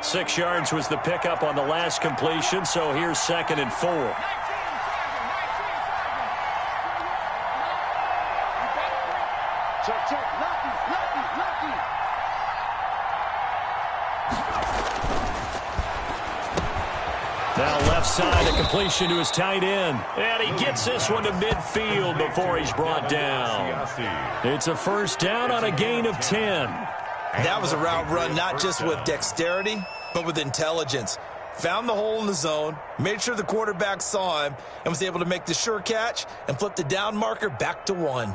6 yards was the pickup on the last completion, so here's 2nd and 4. Check, check, lucky. Now left side, a completion to his tight end. And he gets this one to midfield before he's brought down. It's a first down on a gain of 10. That was a route run not just with dexterity, but with intelligence. Found the hole in the zone, made sure the quarterback saw him, and was able to make the sure catch and flip the down marker back to 1.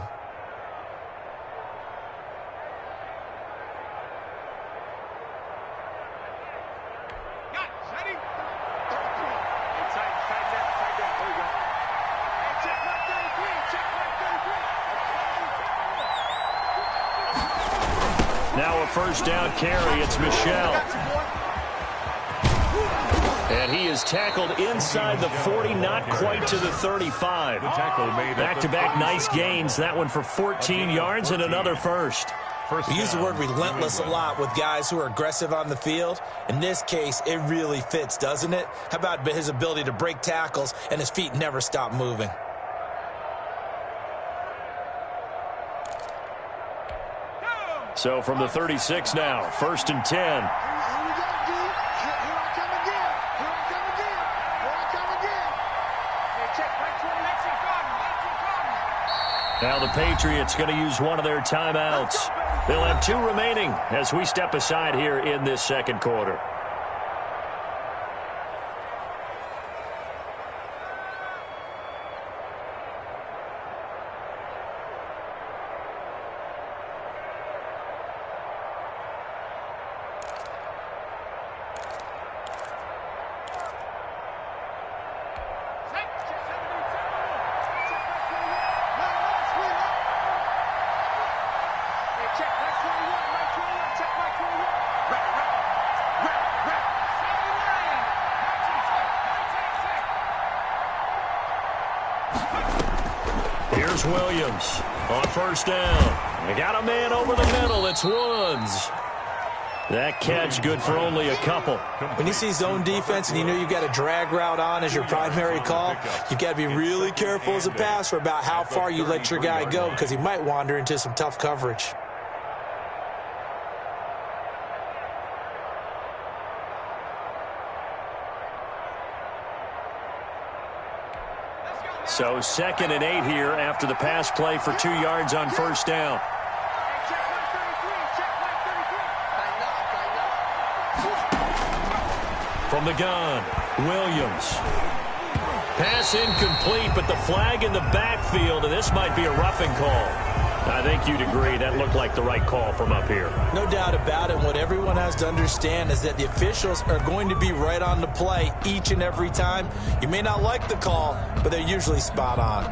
Now a first down carry. It's Michel. And he is tackled inside the 40, not quite to the 35. Back-to-back nice gains. That one for 14 yards and another first. We use the word relentless a lot with guys who are aggressive on the field. In this case, it really fits, doesn't it? How about his ability to break tackles and his feet never stop moving? So from the 36 now, 1st and 10. Now the Patriots going to use one of their timeouts. They'll have 2 remaining as we step aside here in this second quarter. Here's Williams on first down. They got a man over the middle. It's Woods. That catch good for only a couple. When you see zone defense and you know you've got a drag route on as your primary call, you've got to be really careful as a passer about how far you let your guy go because he might wander into some tough coverage. So 2nd and 8 here after the pass play for 2 yards on first down. From the gun, Williams. Pass incomplete, but the flag in the backfield, and this might be a roughing call. I think you'd agree that looked like the right call from up here. No doubt about it. What everyone has to understand is that the officials are going to be right on the play each and every time. You may not like the call, but they're usually spot on.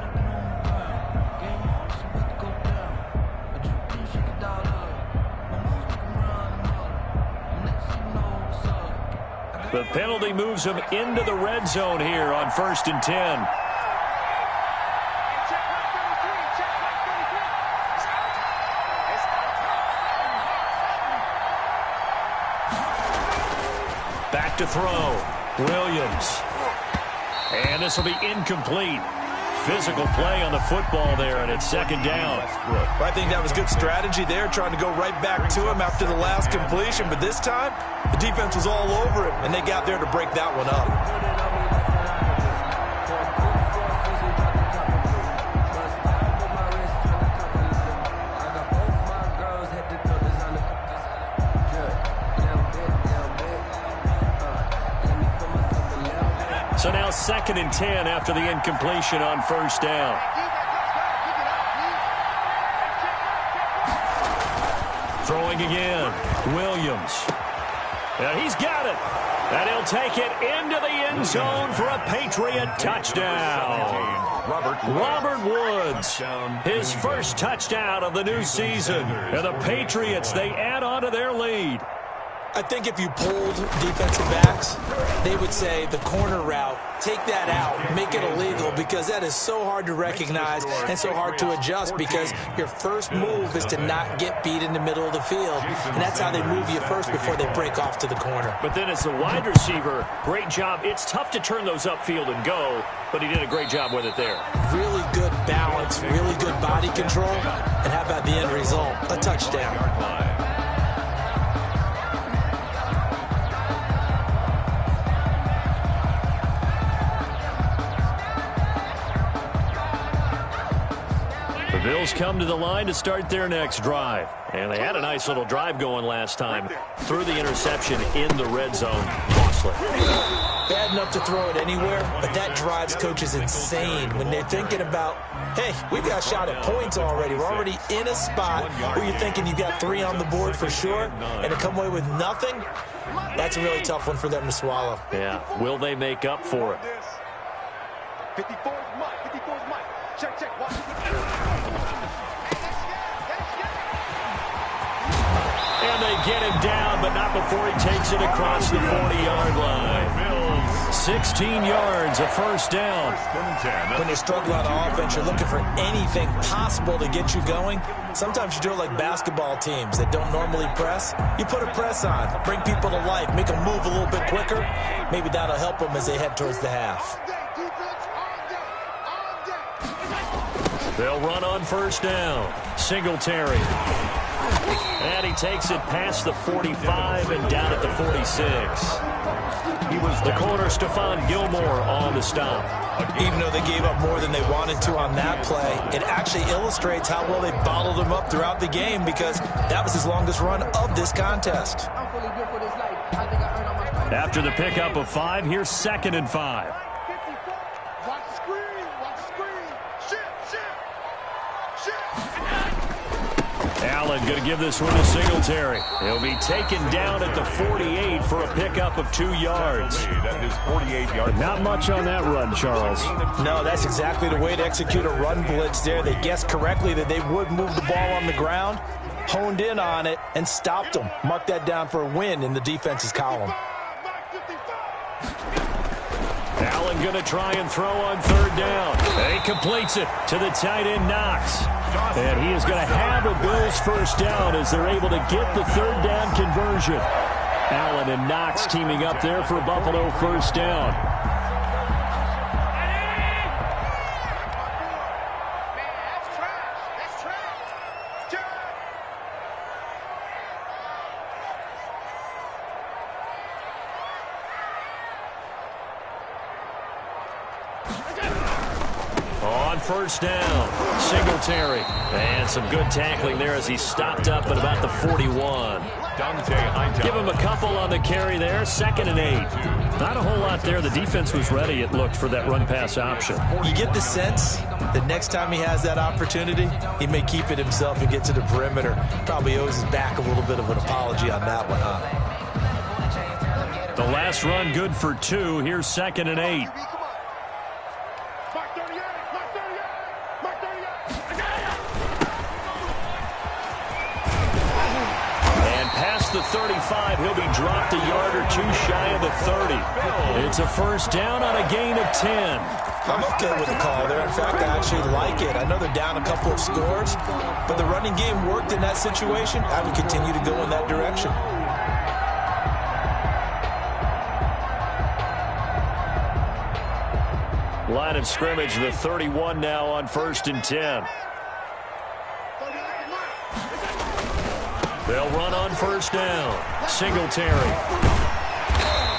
The penalty moves him into the red zone here on 1st and 10. Back to throw. Williams. And this will be incomplete. Physical play on the football there, and it's 2nd down. Well, I think that was good strategy there, trying to go right back to him after the last completion. But this time, the defense was all over him, and they got there to break that one up. So now 2nd and 10 after the incompletion on first down. Throwing again. Williams. And he's got it. And he'll take it into the end zone for a Patriot touchdown. Robert Woods, his first touchdown of the new season. And the Patriots, they add on to their lead. I think if you polled defensive backs, they would say the corner route, take that out, make it illegal, because that is so hard to recognize and so hard to adjust, because your first move is to not get beat in the middle of the field, and that's how they move you first before they break off to the corner. But then as a wide receiver, great job. It's tough to turn those upfield and go, but he did a great job with it there. Really good balance, really good body control, and how about the end result? A touchdown. The Bills come to the line to start their next drive. And they had a nice little drive going last time. Threw the interception in the red zone. Costly. Bad enough to throw it anywhere, but that drives coaches insane when they're thinking about, hey, we've got a shot at points already. We're already in a spot where you're thinking you've got 3 on the board for sure, and to come away with nothing, that's a really tough one for them to swallow. Yeah. Will they make up for it? 54 is Mike. 54 is Mike. Check. Watch. And they get him down, but not before he takes it across the 40-yard line. 16 yards, a first down. When you're struggling on offense, you're looking for anything possible to get you going. Sometimes you do it like basketball teams that don't normally press. You put a press on, bring people to life, make them move a little bit quicker. Maybe that'll help them as they head towards the half. They'll run on first down. Singletary. And he takes it past the 45 and down at the 46. The corner, Stephon Gilmore, on the stop. Even though they gave up more than they wanted to on that play, it actually illustrates how well they bottled him up throughout the game, because that was his longest run of this contest. After the pickup of 5, here's 2nd and 5. Watch the screen. Shit. Allen going to give this one to Singletary. He'll be taken down at the 48 for a pickup of 2 yards. That is 48 yards. Not much on that run, Charles. No, that's exactly the way to execute a run blitz there. They guessed correctly that they would move the ball on the ground, honed in on it, and stopped them. Mark that down for a win in the defense's column. Allen going to try and throw on 3rd down. And he completes it to the tight end, Knox. And he is going to have a Bills first down as they're able to get the 3rd down conversion. Allen and Knox teaming up there for Buffalo first down. On first down, Singletary. And some good tackling there as he stopped up at about the 41. Give him a couple on the carry there, 2nd and 8. Not a whole lot there. The defense was ready, it looked, for that run-pass option. You get the sense that next time he has that opportunity, he may keep it himself and get to the perimeter. Probably owes his back a little bit of an apology on that one, huh? The last run good for 2. Here's 2nd and 8. The 35, he'll be dropped a yard or 2 shy of the 30. It's a first down on a gain of 10. I'm okay with the call there. In fact, I actually like it. I know they're down a couple of scores, but the running game worked in that situation. I would continue to go in that direction. Line of scrimmage, the 31 now on 1st and 10. They'll run on first down. Singletary.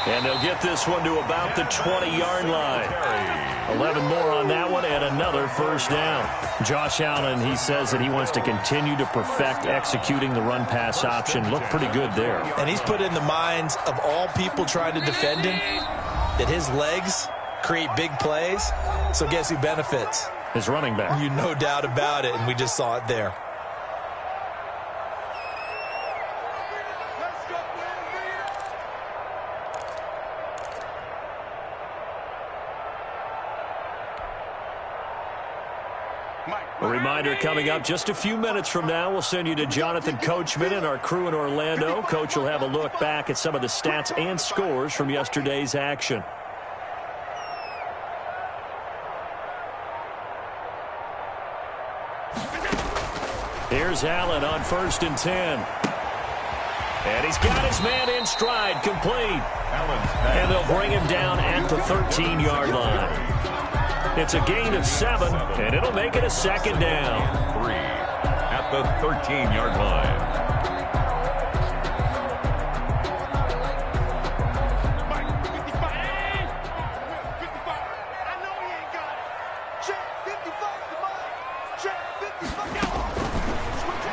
And they'll get this one to about the 20-yard line. 11 more on that one and another first down. Josh Allen, he says that he wants to continue to perfect executing the run-pass option. Looked pretty good there. And he's put in the minds of all people trying to defend him that his legs create big plays. So guess who benefits? His running back. You no doubt about it, and we just saw it there. A reminder coming up just a few minutes from now, we'll send you to Jonathan Coachman and our crew in Orlando. Coach will have a look back at some of the stats and scores from yesterday's action. Here's Allen on 1st and 10. And he's got his man in stride, complete. And they'll bring him down at the 13-yard line. It's a gain of 7, and it'll make it a 2nd down. 3 at the 13-yard line.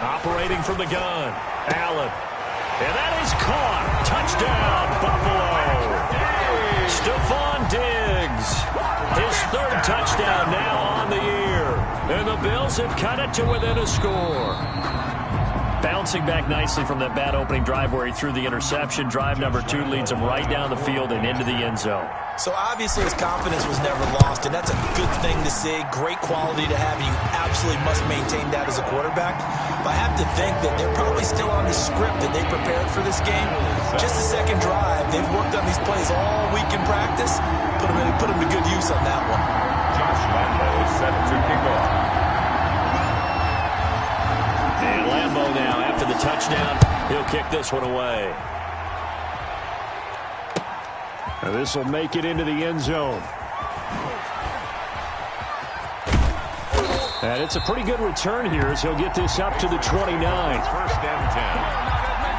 Operating from the gun, Allen. And that is caught. Touchdown, Buffalo. Stephon Diggs. His 3rd touchdown now on the year. And the Bills have cut it to within a score. Bouncing back nicely from that bad opening drive where he threw the interception. Drive number 2 leads him right down the field and into the end zone. So obviously his confidence was never lost, and that's a good thing to see. Great quality to have. You absolutely must maintain that as a quarterback. But I have to think that they're probably still on the script that they prepared for this game. Just the second drive. They've worked on these plays all week in practice. Put them to good use on that one. Josh Lambo set to kick off. And Lambo now, after the touchdown, he'll kick this one away. And this will make it into the end zone. And it's a pretty good return here as he'll get this up to the 29. 1st and 10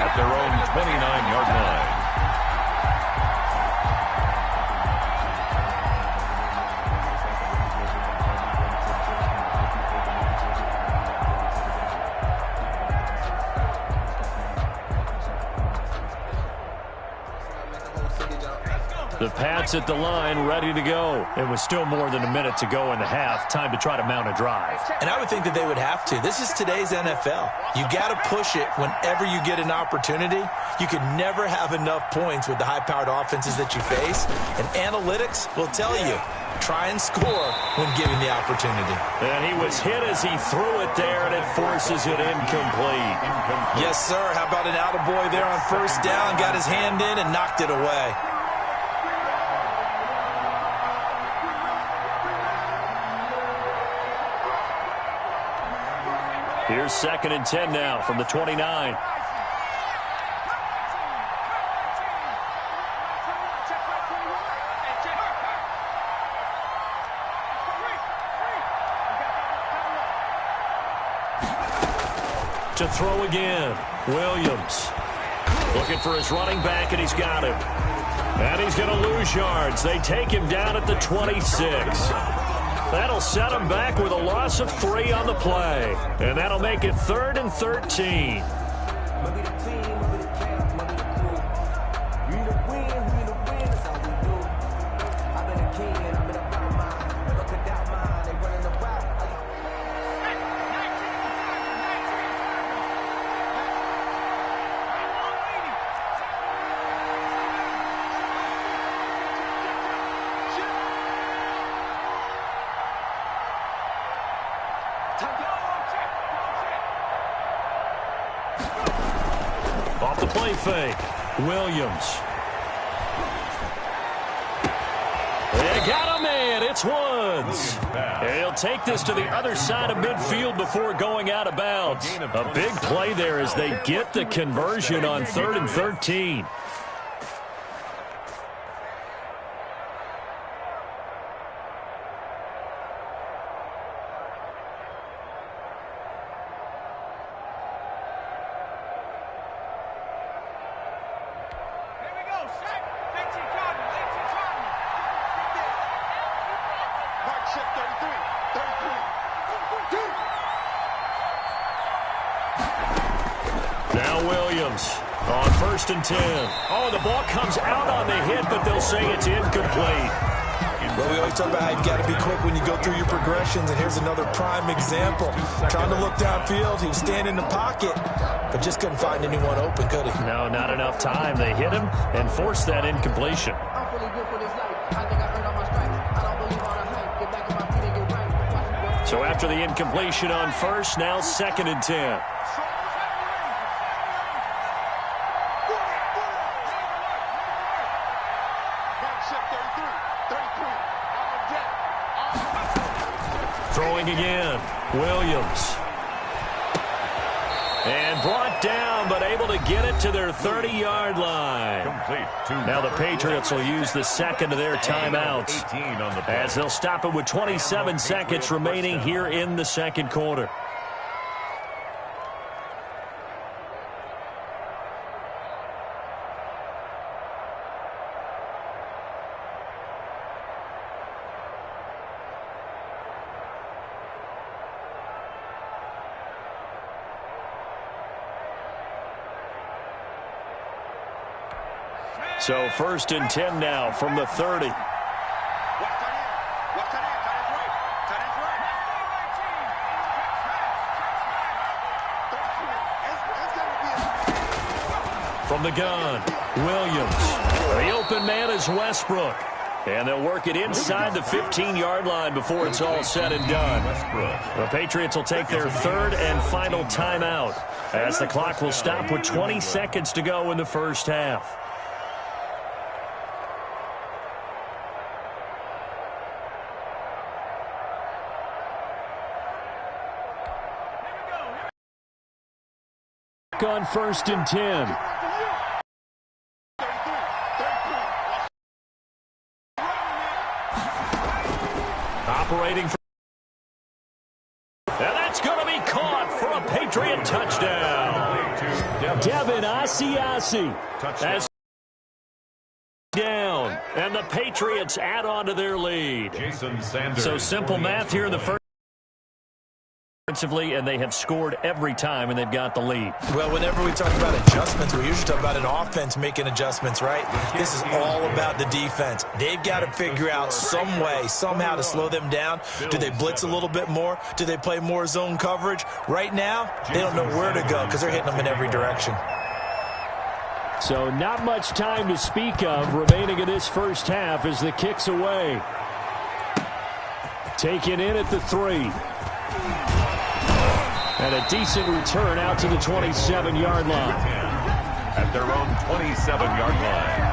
at their own 29-yard line. The Pats at the line, ready to go. It was still more than a minute to go in the half. Time to try to mount a drive. And I would think that they would have to. This is today's NFL. You got to push it whenever you get an opportunity. You can never have enough points with the high-powered offenses that you face. And analytics will tell you, try and score when given the opportunity. And he was hit as he threw it there, and it forces it incomplete. Yes, sir. How about an attaboy there on 1st down? Got his hand in and knocked it away. Here's 2nd and 10 now from the 29. To throw again, Williams. Looking for his running back, and he's got him. And he's going to lose yards. They take him down at the 26. That'll set him back with a loss of 3 on the play. And that'll make it 3rd and 13. Off the play fake, Williams. They got a man. It's Woods. And he'll take this to the other side of midfield before going out of bounds. A big play there as they get the conversion on 3rd and 13. Now Williams on 1st and 10. Oh, the ball comes out on the hit, but they'll say it's incomplete. Well, we always talk about how you've got to be quick when you go through your progressions, and here's another prime example. Trying to look downfield, he was standing in the pocket, but just couldn't find anyone open, could he? No, not enough time. They hit him and forced that incompletion. So So after the incompletion on first, now 2nd and 10. Throwing again, Williams. And brought down, but able to get it to their 30-yard line. Now the Patriots will use the second of their timeouts, as they'll stop it with 27 seconds remaining here in the second quarter. So 1st and 10 now from the 30. From the gun, Williams. The open man is Westbrook. And they'll work it inside the 15-yard line before it's all said and done. The Patriots will take their 3rd and final timeout, as the clock will stop with 20 seconds to go in the first half. On 1st and 10. Operating for... And that's going to be caught for a Patriot touchdown. Devin Asiasi has down. And the Patriots add on to their lead. So simple math here in the first. And they have scored every time, and they've got the lead. Well, whenever we talk about adjustments, we usually talk about an offense making adjustments, right? This is all about the defense. They've got to figure out some way, somehow to slow them down. Do they blitz a little bit more? Do they play more zone coverage? Right now, they don't know where to go because they're hitting them in every direction. So not much time to speak of remaining in this first half as the kick's away. Taken in at the 3. And a decent return out to the 27-yard line. At their own 27-yard line.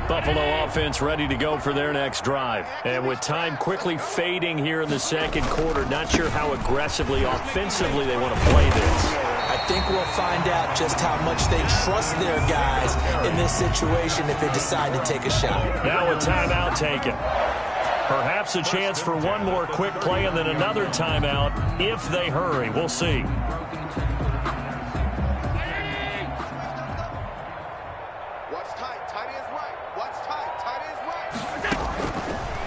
Buffalo offense ready to go for their next drive. And with time quickly fading here in the second quarter, not sure how aggressively, offensively they want to play this. I think we'll find out just how much they trust their guys in this situation if they decide to take a shot. Now a timeout taken. Perhaps a chance for one more quick play and then another timeout if they hurry. We'll see. Watch tight. Tight is right. Watch tight. Tight is right.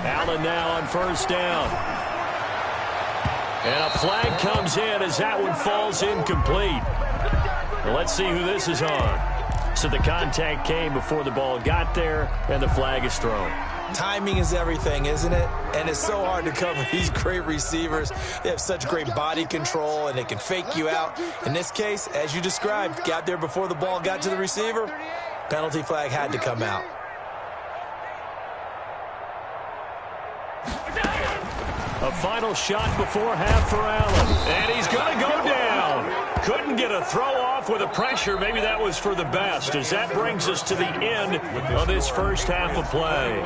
Allen now on 1st down. And a flag comes in as that one falls incomplete. Well, let's see who this is on. So the contact came before the ball got there, and the flag is thrown. Timing is everything, isn't it? And it's so hard to cover these great receivers. They have such great body control, and they can fake you out. In this case, as you described, got there before the ball got to the receiver. Penalty flag had to come out. A final shot before half for Allen. And he's going to go down. Couldn't get a throw off with the pressure. Maybe that was for the best, as that brings us to the end of this first half of play.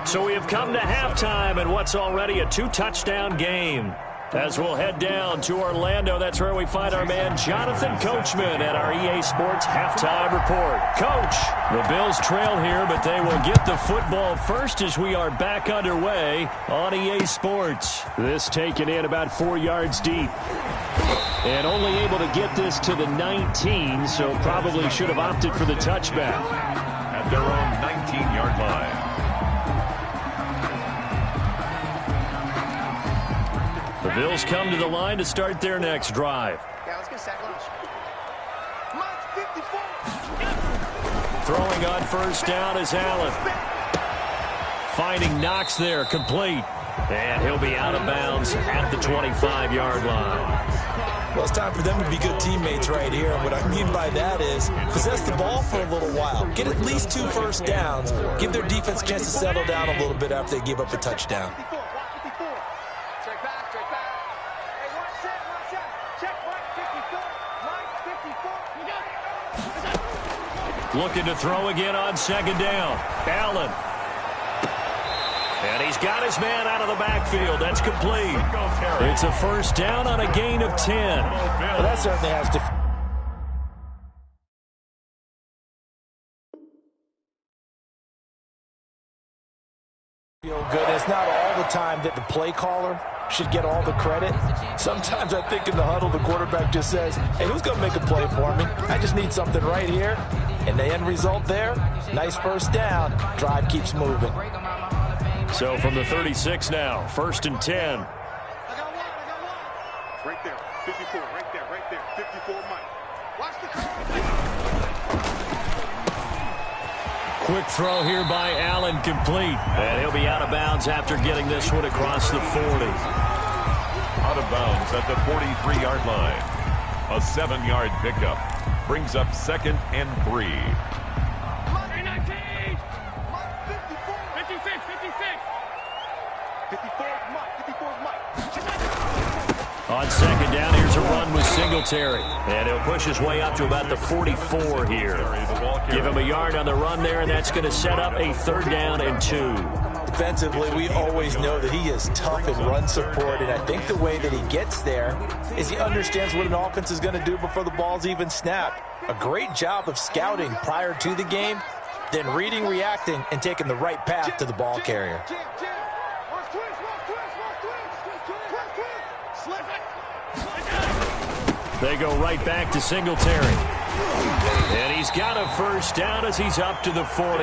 So we have come to halftime in what's already a 2-touchdown game. As we'll head down to Orlando, that's where we find our man Jonathan Coachman at our EA Sports Halftime Report. Coach, the Bills trail here, but they will get the football first as we are back underway on EA Sports. This taken in about 4 yards deep. And only able to get this to the 19, so probably should have opted for the touchback. At their own 19-yard line. The Bills come to the line to start their next drive. Yeah, let's get sack lunch. Throwing on 1st down is Allen. Finding Knox there, complete. And he'll be out of bounds at the 25-yard line. Well, it's time for them to be good teammates right here. And what I mean by that is possess the ball for a little while. Get at least 2 first downs. Give their defense a chance to settle down a little bit after they give up a touchdown. Check back, check back. Hey, one set. Check right, 54. Looking to throw again on second down. Allen. And he's got his man out of the backfield. That's complete. It's a first down on a gain of 10. Well, that certainly has to feel good. It's not all the time that the play caller should get all the credit. Sometimes I think in the huddle, the quarterback just says, hey, who's going to make a play for me? I just need something right here. And the end result there, nice first down. Drive keeps moving. So from the 36 now, 1st and 10. I got one. Right there, 54, right there, 54, Mike. Watch the Quick throw here by Allen, complete. And he'll be out of bounds after getting this one across the 40. Out of bounds at the 43-yard line. A 7-yard pickup brings up 2nd and 3. On second down, here's a run with Singletary. And he'll push his way up to about the 44 here. Give him a yard on the run there, and that's going to set up a 3rd down and 2. Defensively, we always know that he is tough in run support, and I think the way that he gets there is he understands what an offense is going to do before the ball's even snapped. A great job of scouting prior to the game, then reading, reacting, and taking the right path to the ball carrier. They go right back to Singletary. And he's got a first down as he's up to the 48.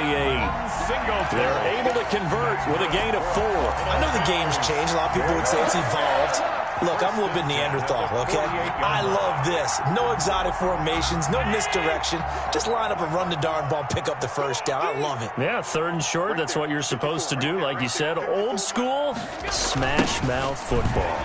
They're able to convert with a gain of 4. I know the game's changed. A lot of people would say it's evolved. Look, I'm a little bit Neanderthal, okay? I love this. No exotic formations, no misdirection. Just line up and run the darn ball, pick up the first down. I love it. Yeah, 3rd and short, that's what you're supposed to do. Like you said, old school, smash mouth football.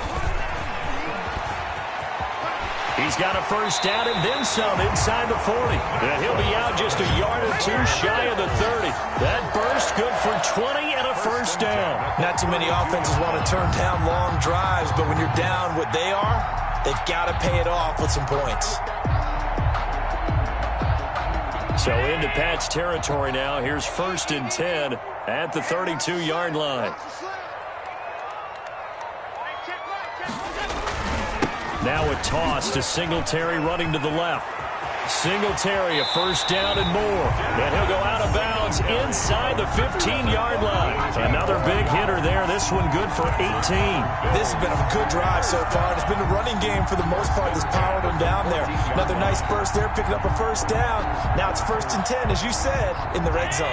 He's got a first down and then some inside the 40. And he'll be out just a yard or 2 shy of the 30. That burst good for 20 and a first down. Not too many offenses want to turn down long drives, but when you're down what they are, they've got to pay it off with some points. So into Pat's territory now. Here's 1st and 10 at the 32-yard line. Now a toss to Singletary running to the left. Singletary a first down and more. And he'll go out of bounds inside the 15-yard line. Another big hitter there. This one good for 18. This has been a good drive so far. It's been a running game for the most part that's powered him down there. Another nice burst there, picking up a first down. Now it's 1st and 10, as you said, in the red zone.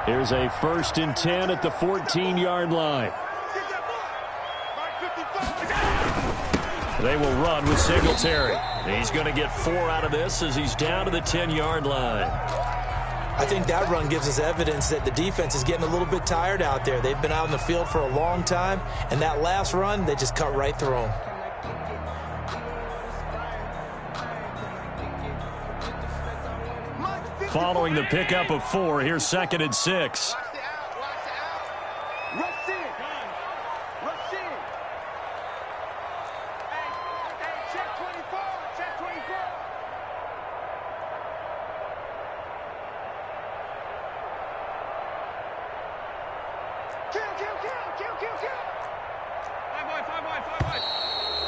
Here's a 1st and 10 at the 14-yard line. They will run with Singletary. He's going to get 4 out of this as he's down to the 10-yard line. I think that run gives us evidence that the defense is getting a little bit tired out there. They've been out in the field for a long time, and that last run, they just cut right through them. Following the pickup of 4, here's 2nd and 6.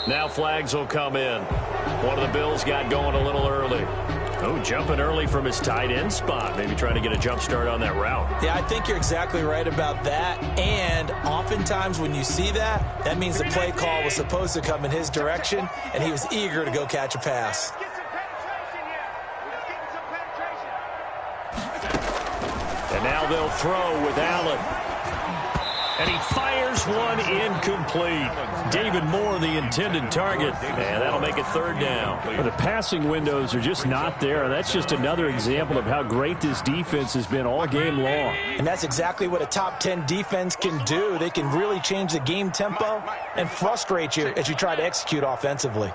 Now flags will come in. One of the Bills got going a little early. Oh, jumping early from his tight end spot. Maybe trying to get a jump start on that route. Yeah, I think you're exactly right about that. And oftentimes when you see that, that means the play call was supposed to come in his direction, and he was eager to go catch a pass. And now they'll throw with Allen. And he fires one incomplete. David Moore, the intended target. And that'll make it 3rd down. Well, the passing windows are just not there. And that's just another example of how great this defense has been all game long. And that's exactly what a top 10 defense can do. They can really change the game tempo and frustrate you as you try to execute offensively.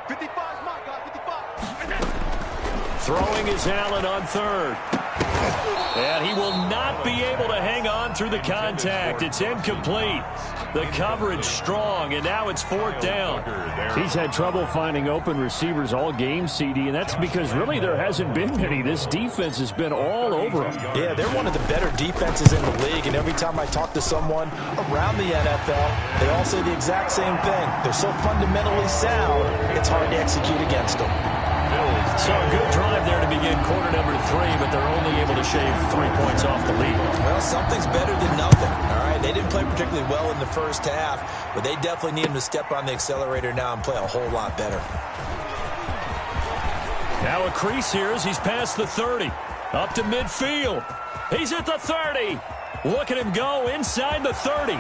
55 is my guy, 55. Throwing is Allen on third. And he will not be able to hang on through the contact. It's incomplete. The coverage strong, and now it's fourth down. He's had trouble finding open receivers all game, CD, and that's because really there hasn't been many. This defense has been all over him. Yeah, they're one of the better defenses in the league, and every time I talk to someone around the NFL, they all say the exact same thing. They're so fundamentally sound, it's hard to execute against them. So a good drive there to begin quarter number 3, but they're only able to shave 3 points off the lead. Well, something's better than nothing, all right? They didn't play particularly well in the first half, but they definitely need him to step on the accelerator now and play a whole lot better. Now a crease here as he's past the 30. Up to midfield. He's at the 30. Look at him go inside the 30.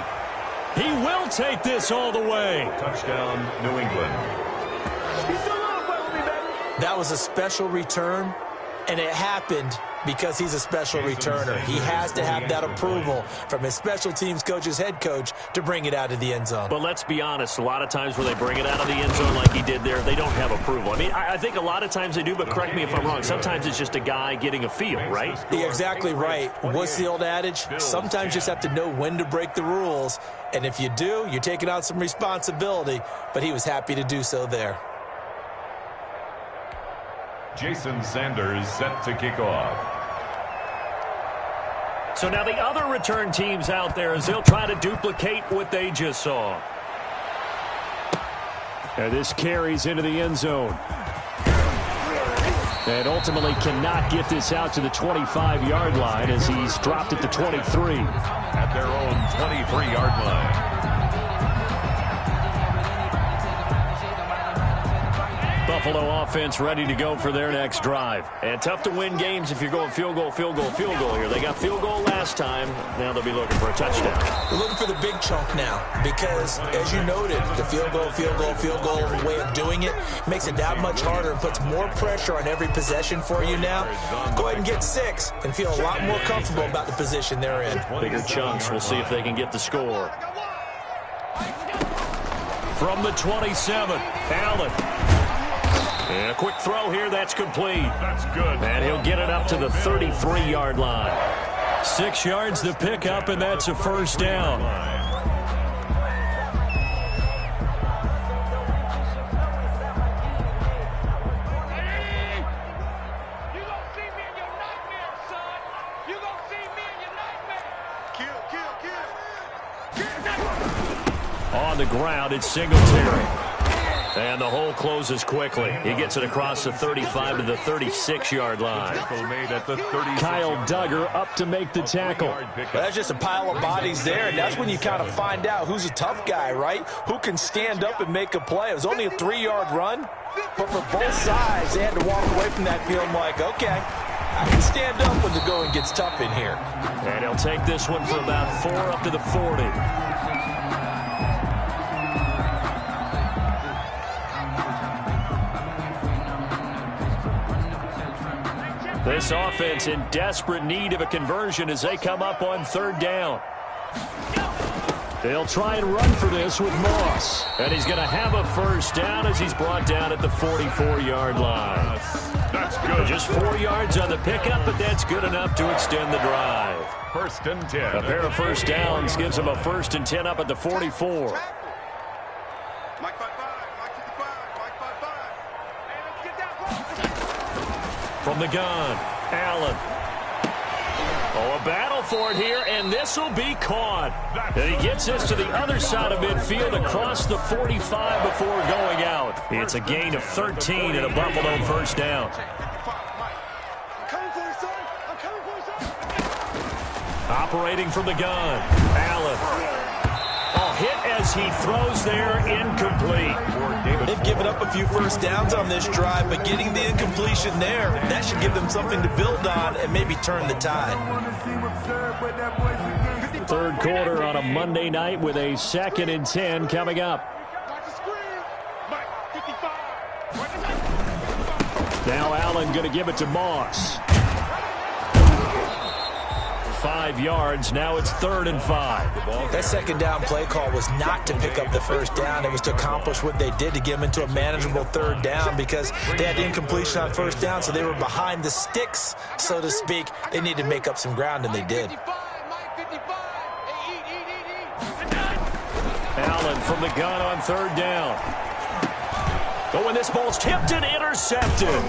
He will take this all the way. Touchdown, New England. That was a special return, and it happened because he's a special returner. He has to have that approval from his special teams coach's head coach to bring it out of the end zone. But let's be honest, a lot of times when they bring it out of the end zone like he did there, they don't have approval. I mean, I think a lot of times they do, but correct me if I'm wrong. Sometimes it's just a guy getting a feel, right? You're exactly right. What's the old adage? Sometimes you just have to know when to break the rules, and if you do, you're taking on some responsibility, but he was happy to do so there. Jason Sanders set to kick off. So now the other return teams out there as they'll try to duplicate what they just saw. And this carries into the end zone. And ultimately cannot get this out to the 25-yard line as he's dropped at the 23. At their own 23-yard line. Buffalo offense ready to go for their next drive. And tough to win games if you're going field goal here. They got field goal last time. Now they'll be looking for a touchdown. They're looking for the big chunk now because, as you noted, the field goal way of doing it makes it that much harder and puts more pressure on every possession for you now. Go ahead and get 6 and feel a lot more comfortable about the position they're in. Bigger chunks. We'll see if they can get the score. From the 27, Allen. And a quick throw here, that's complete. That's good. And he'll get it up to the 33-yard line. 6 yards to pick up, and that's a first down. On the ground, it's Singletary. And the hole closes quickly. He gets it across the 35 to the 36-yard line. Kyle Duggar up to make the tackle. Well, that's just a pile of bodies there, and that's when you kind of find out who's a tough guy, right? Who can stand up and make a play. It was only a 3-yard run, but for both sides, they had to walk away from that feeling like, okay, I can stand up when the going gets tough in here. And he'll take this one for about 4 up to the 40. This offense in desperate need of a conversion as they come up on third down. They'll try and run for this with Moss. And he's going to have a first down as he's brought down at the 44-yard line. That's good. Just 4 yards on the pickup, but that's good enough to extend the drive. 1st and 10. A pair of first downs gives him a 1st and 10 up at the 44. Mike 5-5, Mike 55, Mike 5-5. Hey, let's get that. From the gun, Allen. Oh, a battle for it here, and this will be caught. And he gets this to the other side of midfield across the 45 before going out. It's a gain of 13 and a Buffalo first down. Operating from the gun, Allen. Oh, hit as he throws there, incomplete. They've given up a few first downs on this drive, but getting the incompletion there, that should give them something to build on and maybe turn the tide. Third quarter on a Monday night with a 2nd and 10 coming up. Now Allen going to give it to Moss. 5 yards. Now it's 3rd and 5. That second down play call was not to pick up the first down. It was to accomplish what they did to get them into a manageable 3rd down because they had the incompletion on first down, so they were behind the sticks, so to speak. They needed to make up some ground, and they did. Allen from the gun on 3rd down. But when this ball's tipped and intercepted.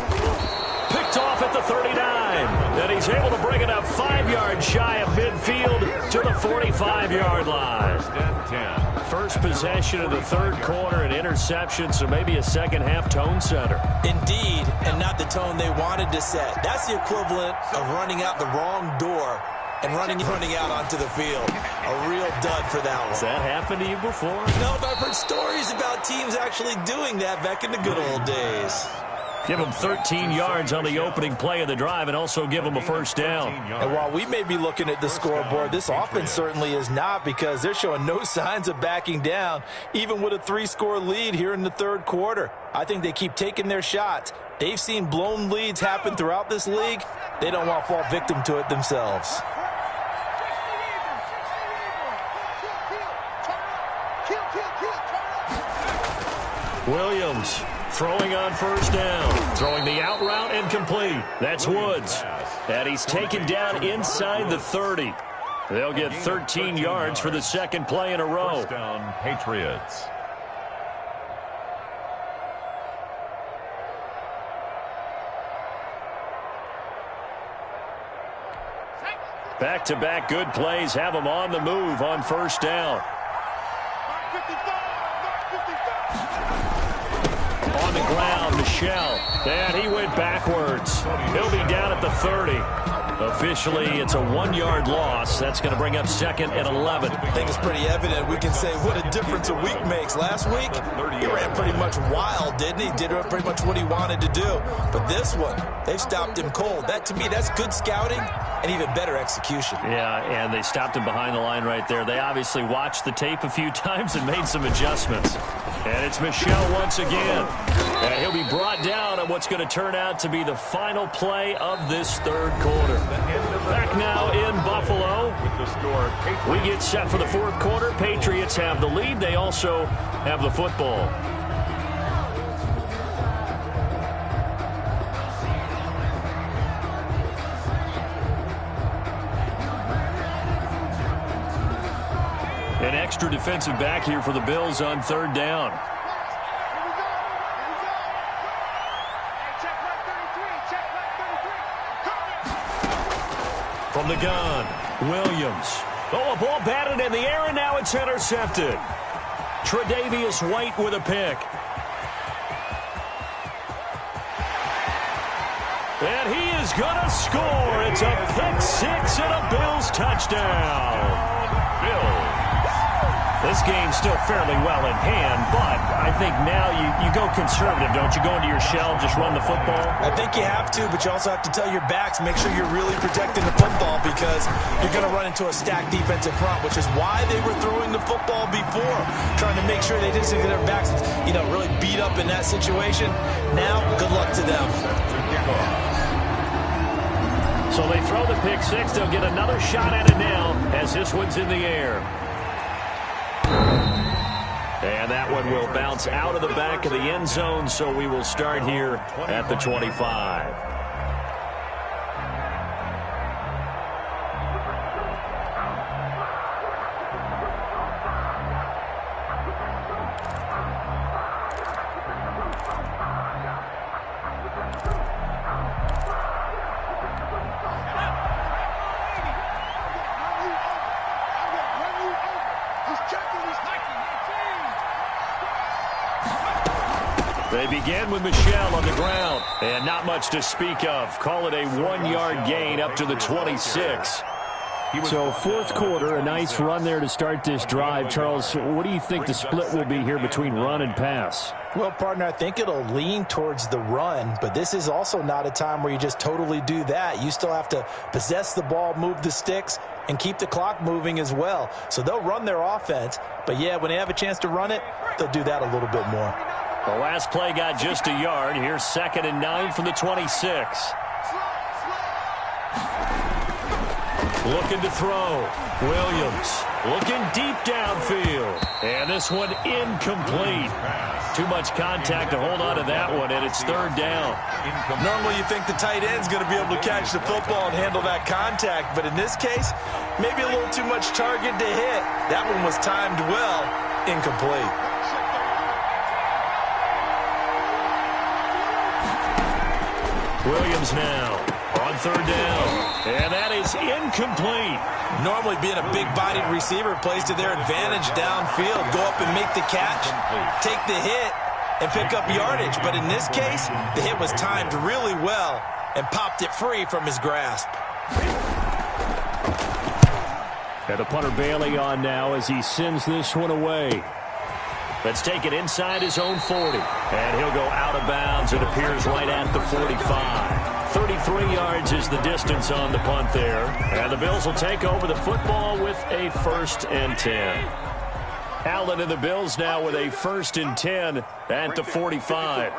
Picked off at the 39. And he's able to bring it up 5 yards shy of midfield to the 45-yard line. First possession of the 3rd quarter, an interception, so maybe a second-half tone setter. Indeed, and not the tone they wanted to set. That's the equivalent of running out the wrong door and running out onto the field. A real dud for that one. Has that happened to you before? No, but I've heard stories about teams actually doing that back in the good old days. Give them 13 yards on the opening play of the drive and also give them a first down. And while we may be looking at the scoreboard, this offense certainly is not because they're showing no signs of backing down, even with a 3-score lead here in the 3rd quarter. I think they keep taking their shots. They've seen blown leads happen throughout this league. They don't want to fall victim to it themselves. Williams throwing on first down. Throwing the out route incomplete. That's Woods. And he's taken down inside the 30. They'll get 13 yards for the second play in a row. First down, Patriots. Back-to-back good plays have them on the move on first down. On the ground, Michel. And he went backwards. He'll be down at the 30. Officially, it's a 1-yard loss. That's going to bring up 2nd and 11. I think it's pretty evident. We can say what a difference a week makes. Last week, he ran pretty much wild, didn't he? Did pretty much what he wanted to do. But this one, they've stopped him cold. That, to me, that's good scouting and even better execution. Yeah, and they stopped him behind the line right there. They obviously watched the tape a few times and made some adjustments. And it's Michel once again. And he'll be brought down on what's going to turn out to be the final play of this 3rd quarter. Back now in Buffalo. We get set for the 4th quarter. Patriots have the lead. They also have the football. An extra defensive back here for the Bills on 3rd down. From the gun, Williams. Oh, a ball batted in the air, and now it's intercepted. Tre'Davious White with a pick. And he is going to score. It's a pick 6 and a Bills touchdown. Bills. This game's still fairly well in hand, but I think now you go conservative, don't you? Go into your shell, just run the football? I think you have to, but you also have to tell your backs, make sure you're really protecting the football because you're going to run into a stacked defensive front, which is why they were throwing the football before, trying to make sure they didn't get their backs, really beat up in that situation. Now, good luck to them. So they throw the pick 6. They'll get another shot at it now as this one's in the air. And that one will bounce out of the back of the end zone, so we will start here at the 25. They begin with Michel on the ground, and not much to speak of. Call it a 1-yard gain up to the 26. So 4th quarter, a nice run there to start this drive. Charles, what do you think the split will be here between run and pass? Well, partner, I think it'll lean towards the run, but this is also not a time where you just totally do that. You still have to possess the ball, move the sticks, and keep the clock moving as well. So they'll run their offense, but yeah, when they have a chance to run it, they'll do that a little bit more. The last play got just a yard. Here's 2nd and 9 from the 26. Looking to throw. Williams looking deep downfield. And this one incomplete. Too much contact to hold on to that one, and it's third down. Normally you think the tight end's going to be able to catch the football and handle that contact, but in this case, maybe a little too much target to hit. That one was timed well, incomplete. Williams now on third down, and that is incomplete. Normally being a big-bodied receiver plays to their advantage downfield. Go up and make the catch, take the hit, and pick up yardage. But in this case, the hit was timed really well and popped it free from his grasp. And the punter Bailey on now as he sends this one away. Let's take it inside his own 40. And he'll go out of bounds. It appears right at the 45. 33 yards is the distance on the punt there. And the Bills will take over the football with a 1st and 10. Allen and the Bills now with a 1st and 10 at the 45.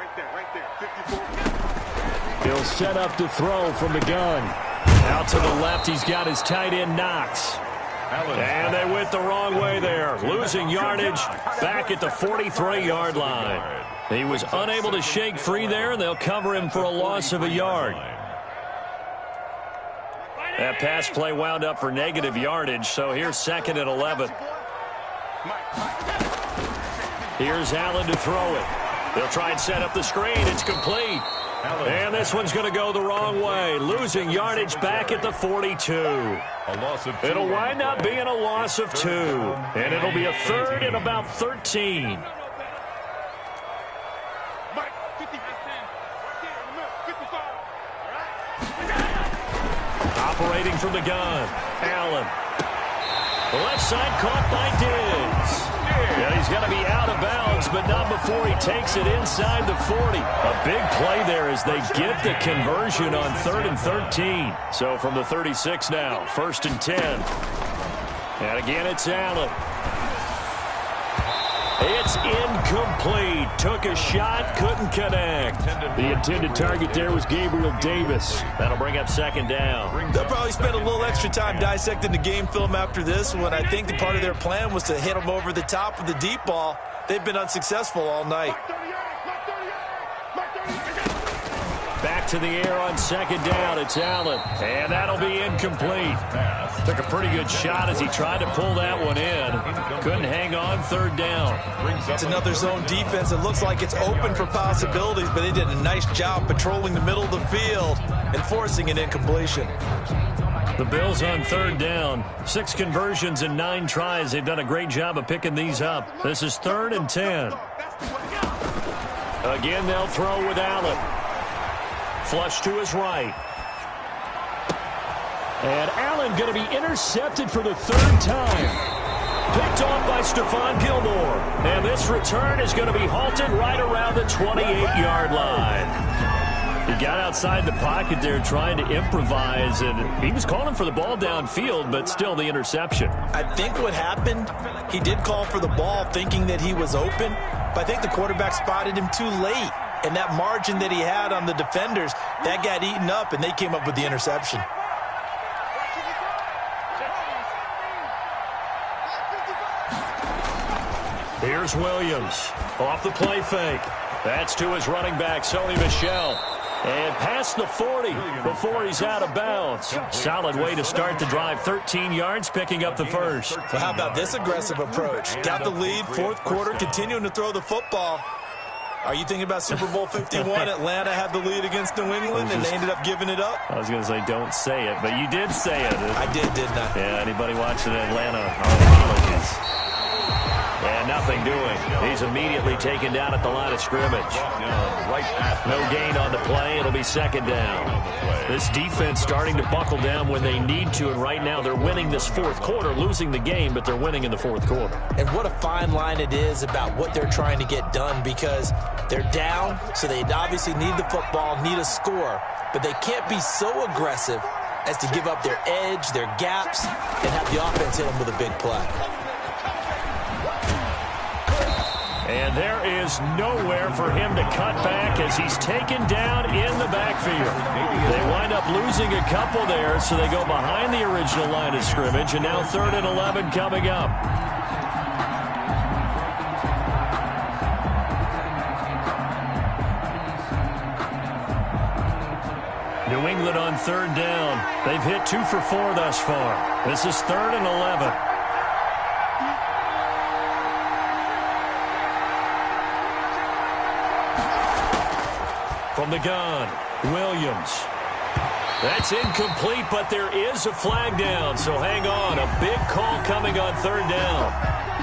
He'll set up to throw from the gun. Out to the left, he's got his tight end Knox. And they went the wrong way there. Losing yardage back at the 43-yard line. He was unable to shake free there, and they'll cover him for a loss of a yard. That pass play wound up for negative yardage, so here's 2nd and 11. Here's Allen to throw it. They'll try and set up the screen. It's complete. And this one's going to go the wrong way. Losing yardage back at the 42. It'll wind up being a loss of 2. And it'll be a 3rd and about 13. Operating from the gun. Allen. The left side caught by Diggs. Yeah, he's going to be out of bounds, but not before he takes it inside the 40. A big play there as they get the conversion on 3rd and 13. So from the 36 now, 1st and 10. And again, it's Allen. It's incomplete. Took a shot, couldn't connect. The intended target there was Gabriel Davis. That'll bring up 2nd down. They'll probably spend a little extra time dissecting the game film after this one. I think the part of their plan was to hit him over the top with the deep ball. They've been unsuccessful all night. Back to the air on 2nd down. It's Allen. And that'll be incomplete. Took a pretty good shot as he tried to pull that one in. Couldn't hang on 3rd down. It's another zone defense. It looks like it's open for possibilities, but they did a nice job patrolling the middle of the field and forcing an incompletion. The Bills on 3rd down. 6 conversions in 9 tries. They've done a great job of picking these up. This is 3rd and 10. Again, they'll throw with Allen. Flush to his right. And Allen going to be intercepted for the 3rd time. Picked off by Stephon Gilmore. And this return is going to be halted right around the 28-yard line. He got outside the pocket there trying to improvise, and he was calling for the ball downfield, but still the interception. I think what happened, he did call for the ball thinking that he was open, but I think the quarterback spotted him too late. And that margin that he had on the defenders, that got eaten up, and they came up with the interception. Here's Williams off the play fake. That's to his running back, Sony Michel. And past the 40 before he's out of bounds. Solid way to start the drive. 13 yards, picking up the 1st. Well, how about this aggressive approach? Got the lead, 4th quarter, continuing to throw the football. Are you thinking about Super Bowl 51? Atlanta had the lead against New England, and they ended up giving it up? I was going to say, don't say it, but you did say it. I did, didn't I? Yeah, anybody watching Atlanta, our apologies. And nothing doing. He's immediately taken down at the line of scrimmage. No gain on the play. It'll be 2nd down. This defense starting to buckle down when they need to, and right now they're winning this 4th quarter, losing the game, but they're winning in the 4th quarter. And what a fine line it is about what they're trying to get done, because they're down, so they obviously need the football, need a score, but they can't be so aggressive as to give up their edge, their gaps, and have the offense hit them with a big play. And there is nowhere for him to cut back as he's taken down in the backfield. They wind up losing a couple there, so they go behind the original line of scrimmage, and now 3rd and 11 coming up. New England on 3rd down. They've hit 2 for 4 thus far. This is 3rd and 11. From the gun, Williams. That's incomplete, but there is a flag down, so hang on. A big call coming on 3rd down.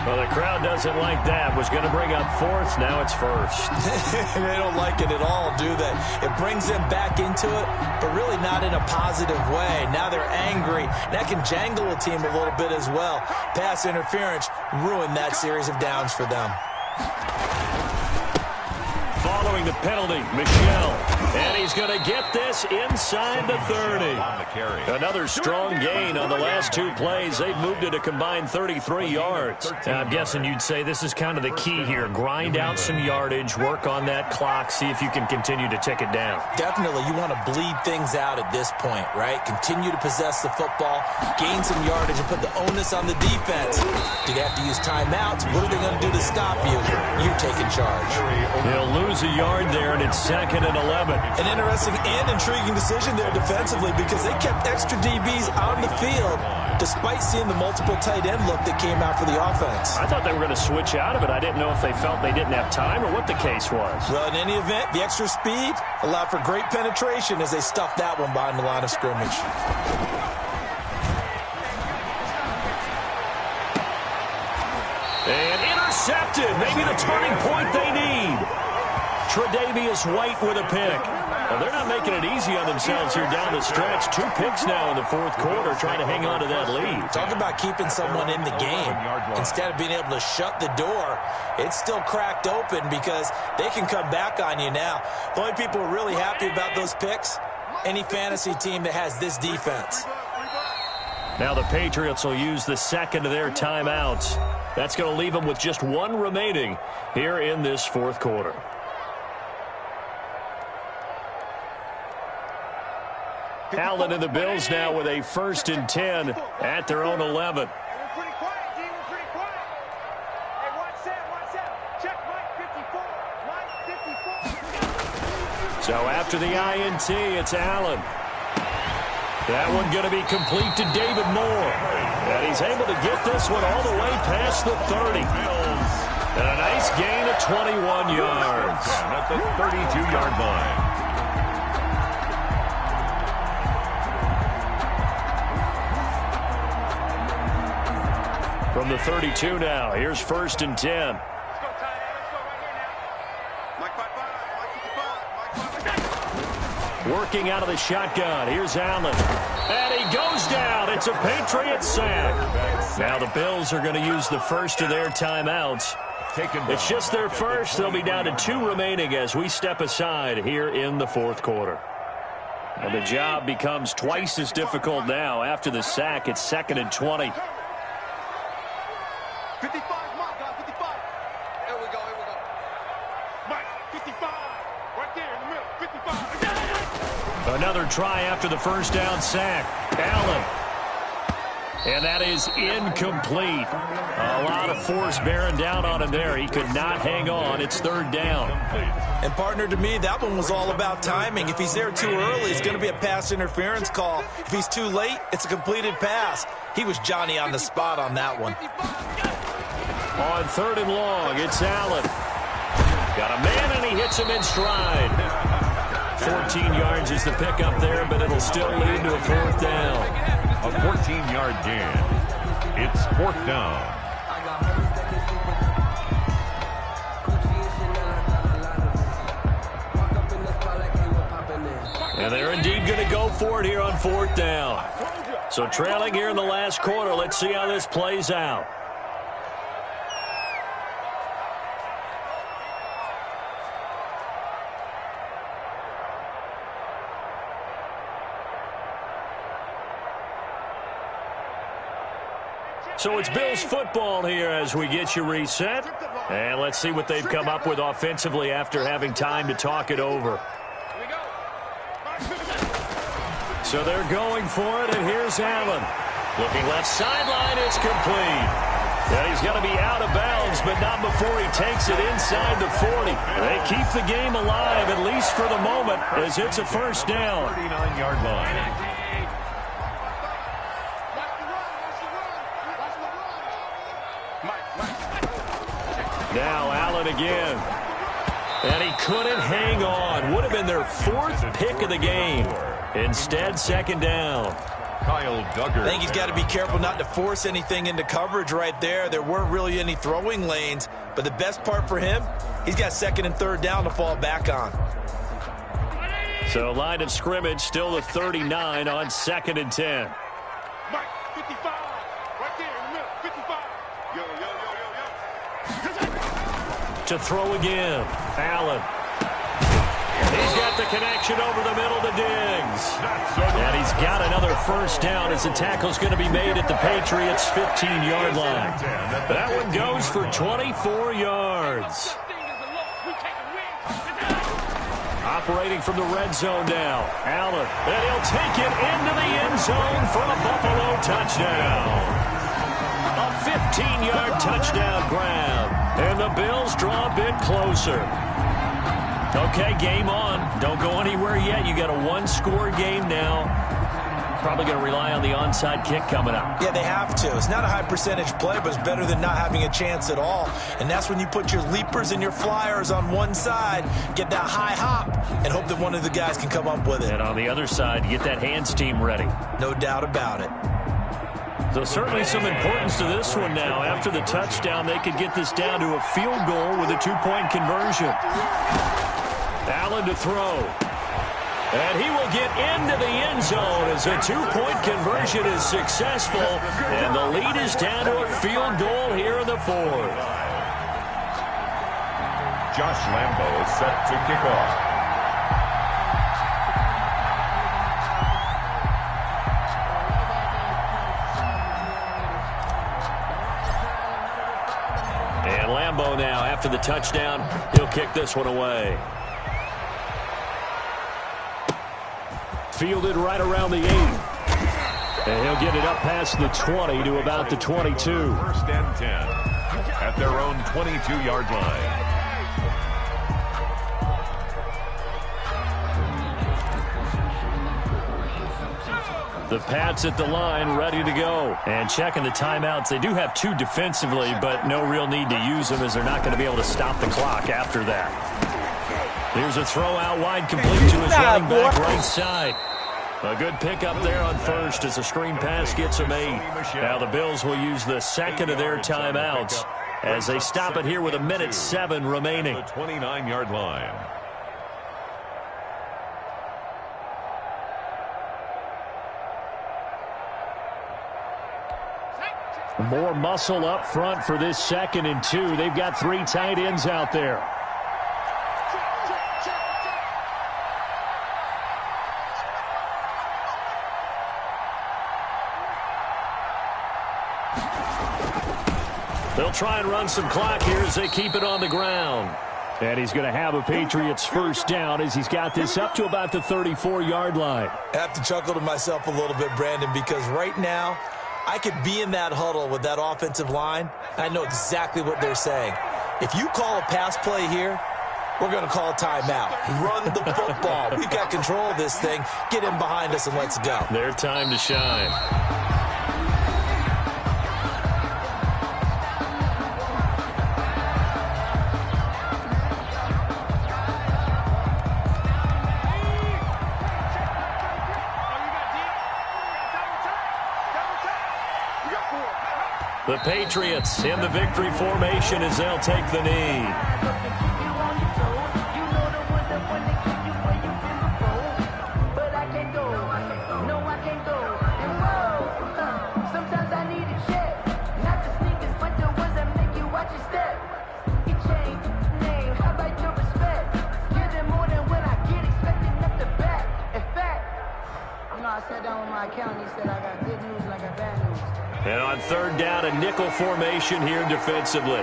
Well, the crowd doesn't like that. Was going to bring up 4th. Now it's 1st. They don't like it at all, do they? It brings them back into it, but really not in a positive way. Now they're angry. That can jangle a team a little bit as well. Pass interference ruined that series of downs for them. Following the penalty, Michel. And he's going to get this inside the 30. Another strong gain on the last 2 plays. They've moved it a combined 33 yards. I'm guessing you'd say this is kind of the key here. Grind out some yardage, work on that clock, see if you can continue to tick it down. Definitely, you want to bleed things out at this point, right? Continue to possess the football, gain some yardage, and put the onus on the defense. Do they have to use timeouts? What are they going to do to stop you? You taking charge. He'll lose a yard there, and it's 2nd and 11. An interesting and intriguing decision there defensively because they kept extra DBs on the field despite seeing the multiple tight end look that came out for the offense. I thought they were going to switch out of it. I didn't know if they felt they didn't have time or what the case was. Well, in any event, the extra speed allowed for great penetration as they stuffed that one behind the line of scrimmage. And intercepted. Maybe the turning point they need. Tre'Davious White with a pick. Well, they're not making it easy on themselves here down the stretch. 2 picks now in the 4th quarter, trying to hang on to that lead. Talk about keeping someone in the game. Instead of being able to shut the door, it's still cracked open because they can come back on you now. The only people who are really happy about those picks, any fantasy team that has this defense. Now the Patriots will use the 2nd of their timeouts. That's going to leave them with just 1 remaining here in this 4th quarter. Allen and the Bills now with a 1st and 10 at their own 11. So after the INT, it's Allen. That one going to be complete to David Moore. And he's able to get this one all the way past the 30. And a nice gain of 21 yards. At the 32-yard line. From the 32 now, here's 1st and 10. Working out of the shotgun. Here's Allen. And he goes down. It's a Patriot sack. Now the Bills are going to use the 1st of their timeouts. It's just their 1st. They'll be down to 2 remaining as we step aside here in the 4th quarter. And the job becomes twice as difficult now. After the sack, it's 2nd and 20. 55, Mike, 55. Here we go. Mike, 55. Right there in the middle, 55. Another try after the 1st down sack. Allen. And that is incomplete. A lot of force bearing down on him there. He could not hang on. It's 3rd down. And partner, to me, that one was all about timing. If he's there too early, it's going to be a pass interference call. If he's too late, it's a completed pass. He was Johnny on the spot on that one. On 3rd and long, it's Allen. Got a man, and he hits him in stride. 14 yards is the pickup there, but it'll still lead to a 4th down. A 14-yard gain. It's 4th down. And they're indeed going to go for it here on 4th down. So trailing here in the last quarter, let's see how this plays out. So it's Bills football here as we get you reset. And let's see what they've come up with offensively after having time to talk it over. So they're going for it, and here's Allen. Looking left sideline, it's complete. And he's got to be out of bounds, but not before he takes it inside the 40. They keep the game alive, at least for the moment, as it's a first down. 39-yard line. Now Allen again. And he couldn't hang on. Would have been their fourth pick of the game. Instead, second down. Kyle Duggar. I think he's got to be careful not to force anything into coverage right there. There weren't really any throwing lanes. But the best part for him, he's got second and third down to fall back on. So line of scrimmage still the 39 on second and 10. Mike, 55. Right there in the middle. 55. Yo, yo, yo, yo, yo. To throw again. Allen. He's got the connection over the middle to Diggs. And he's got another first down as the tackle's going to be made at the Patriots' 15-yard line. That one goes for 24 yards. Operating from the red zone now. Allen. And he'll take it into the end zone for a Buffalo touchdown. A 15-yard touchdown grab. And the Bills draw a bit closer. Okay, game on. Don't go anywhere yet. You got a one-score game now. Probably going to rely on the onside kick coming up. Yeah, they have to. It's not a high-percentage play, but it's better than not having a chance at all. And that's when you put your leapers and your flyers on one side, get that high hop, and hope that one of the guys can come up with it. And on the other side, get that hands team ready. No doubt about it. So certainly some importance to this one now. After the touchdown, they could get this down to a field goal with a two-point conversion. Allen to throw. And he will get into the end zone as a two-point conversion is successful. And the lead is down to a field goal here in the fourth. Josh Lambo is set to kick off. And Lambo now, after the touchdown, he'll kick this one away. Fielded right around the 8. And he'll get it up past the 20 to about the 22. First and 10 at their own 22-yard line. The Pats at the line, ready to go. And checking the timeouts. They do have two defensively, but no real need to use them as they're not going to be able to stop the clock after that. Here's a throw out wide, complete to his running back right side. A good pickup there on first as the screen pass gets him 8. Now the Bills will use the second of their timeouts as they stop it here with 1:07 remaining. The 29-yard line. More muscle up front for this second and 2. They've got 3 tight ends out there. They'll try and run some clock here as they keep it on the ground. And he's going to have a Patriots first down as he's got this up to about the 34-yard line. I have to chuckle to myself a little bit, Brandon, because right now I could be in that huddle with that offensive line. I know exactly what they're saying. If you call a pass play here, we're going to call a timeout. Run the football. We've got control of this thing. Get in behind us and let's go. Their time to shine. The Patriots in the victory formation as they'll take the knee. I sat down with my accountant. He said I got good news and I got bad news. And on third down, a nickel formation here defensively.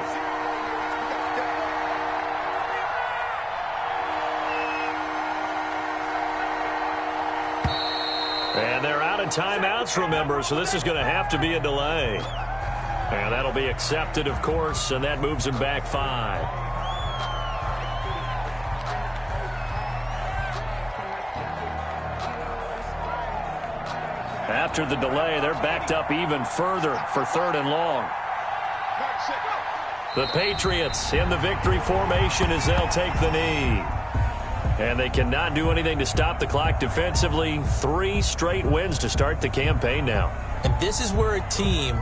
And they're out of timeouts, remember, so this is going to have to be a delay. And that'll be accepted, of course, and that moves them back 5. After the delay, they're backed up even further for 3rd and long. The Patriots in the victory formation as they'll take the knee. And they cannot do anything to stop the clock defensively. 3 straight wins to start the campaign now. And this is where a team